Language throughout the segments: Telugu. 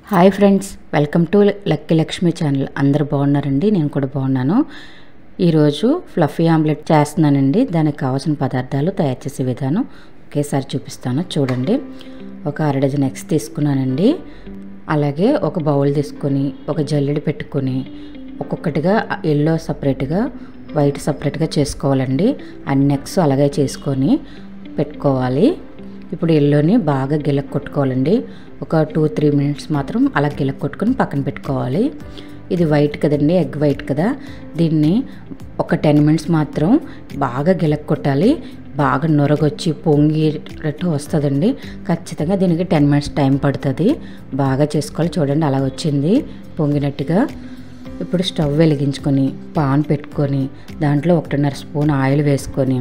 Hi friends, welcome to lucky Lakshmi channel. అందరూ బాగున్నారండి? నేను కూడా బాగున్నాను. ఈరోజు ఫ్లఫీ ఆమ్లెట్ చేస్తున్నానండి. దానికి కావాల్సిన పదార్థాలు, తయారు చేసే విధానం ఒకేసారి చూపిస్తాను చూడండి. ఒక అర డజన్ ఎగ్స్ తీసుకున్నానండి. అలాగే ఒక బౌల్ తీసుకొని ఒక జల్లెడ పెట్టుకొని ఒక్కొక్కటిగా ఎల్లో సపరేట్గా, వైట్ సపరేట్గా చేసుకోవాలండి. అన్ని ఎగ్స్ అలాగే చేసుకొని పెట్టుకోవాలి. ఇప్పుడు ఎల్లోని బాగా గిలక్ కొట్టుకోవాలండి. ఒక 2-3 మినిట్స్ మాత్రం అలా గిలక్ కొట్టుకొని పక్కన పెట్టుకోవాలి. ఇది వైట్ కదండి, ఎగ్ వైట్ కదా, దీన్ని ఒక 10 మినిట్స్ మాత్రం బాగా గిలక్ కొట్టాలి. బాగా నొరగొచ్చి పొంగినట్టు వస్తుందండి. ఖచ్చితంగా దీనికి 10 మినిట్స్ టైం పడుతుంది. బాగా చేసుకోవాలి. చూడండి అలా వచ్చింది పొంగినట్టుగా. ఇప్పుడు స్టవ్ వెలిగించుకొని పాన్ పెట్టుకొని దాంట్లో 1.5 స్పూన్ ఆయిల్ వేసుకొని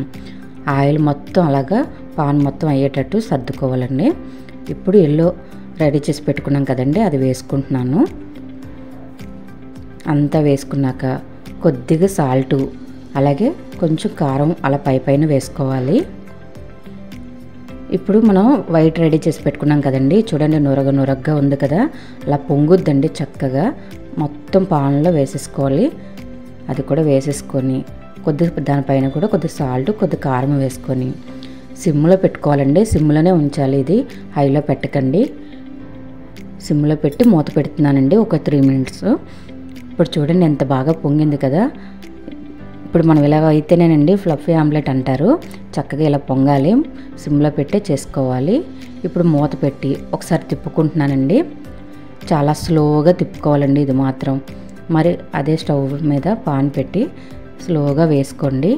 ఆయిల్ మొత్తం అలాగా పాన్ మొత్తం అయ్యేటట్టు సర్దుకోవాలండి. ఇప్పుడు ఎల్లో రెడీ చేసి పెట్టుకున్నాం కదండి, అది వేసుకుంటున్నాను. అంతా వేసుకున్నాక కొద్దిగా సాల్టు, అలాగే కొంచెం కారం అలా పైన వేసుకోవాలి. ఇప్పుడు మనం వైట్ రెడీ చేసి పెట్టుకున్నాం కదండి, చూడండి నొరగగా ఉంది కదా, అలా పొంగుద్దండి చక్కగా. మొత్తం పాన్లో వేసేసుకోవాలి. అది కూడా వేసేసుకొని కొద్దిగా దానిపైన కూడా కొద్దిగా సాల్ట్, కొద్దిగా కారం వేసుకొని సిమ్లో పెట్టుకోవాలండి. సిమ్లోనే ఉంచాలి, ఇది హైలో పెట్టకండి. సిమ్లో పెట్టి మూత పెడుతున్నానండి ఒక 3 మినిట్స్. ఇప్పుడు చూడండి ఎంత బాగా పొంగింది కదా. ఇప్పుడు మనం ఇలా అయితేనేనండి ఫ్లఫీ ఆమ్లెట్ అంటారు. చక్కగా ఇలా పొంగాలి, సిమ్లో పెట్టి చేసుకోవాలి. ఇప్పుడు మూత పెట్టి ఒకసారి తిప్పుకుంటున్నానండి. చాలా స్లోగా తిప్పుకోవాలండి ఇది మాత్రం. మరి అదే స్టవ్ మీద పాన్ పెట్టి స్లోగా వేసుకోండి.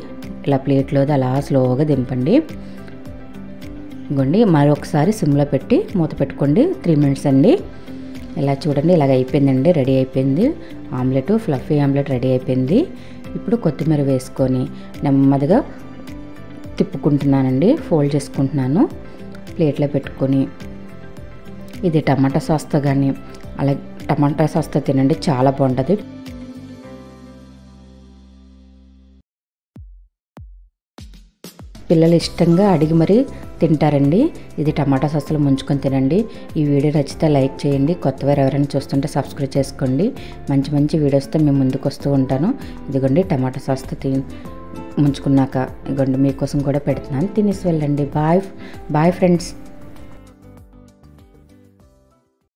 ఇలా ప్లేట్లోది అలా స్లోగా దింపండి. ఇగోండి మరొకసారి సిమ్లో పెట్టి మూత పెట్టుకోండి. 3 మినిట్స్ అండి. ఇలా చూడండి, ఇలాగ అయిపోయిందండి, రెడీ అయిపోయింది ఆమ్లెట్. ఫ్లఫీ ఆమ్లెట్ రెడీ అయిపోయింది. ఇప్పుడు కొత్తిమీర వేసుకొని నెమ్మదిగా తిప్పుకుంటున్నానండి, ఫోల్డ్ చేసుకుంటున్నాను. ప్లేట్లో పెట్టుకొని ఇది టమాటా సాస్తో కానీ, అలాగే టమాటా సాస్తో తినండి, చాలా బాగుంటుంది. పిల్లలు ఇష్టంగా అడిగి మరీ తింటారండి. ఇది టమాటా సాస్లో ముంచుకొని తినండి. ఈ వీడియో నచ్చితే లైక్ చేయండి. కొత్తవారు ఎవరైనా చూస్తుంటే సబ్స్క్రైబ్ చేసుకోండి. మంచి మంచి వీడియోస్తో మేము ముందుకు వస్తూ ఉంటాను. ఇదిగోండి టమాటా సాస్తో ముంచుకున్నాక ఇదిగోండి మీకోసం కూడా పెడుతున్నాను, తినేసి వెళ్ళండి. Bye friends.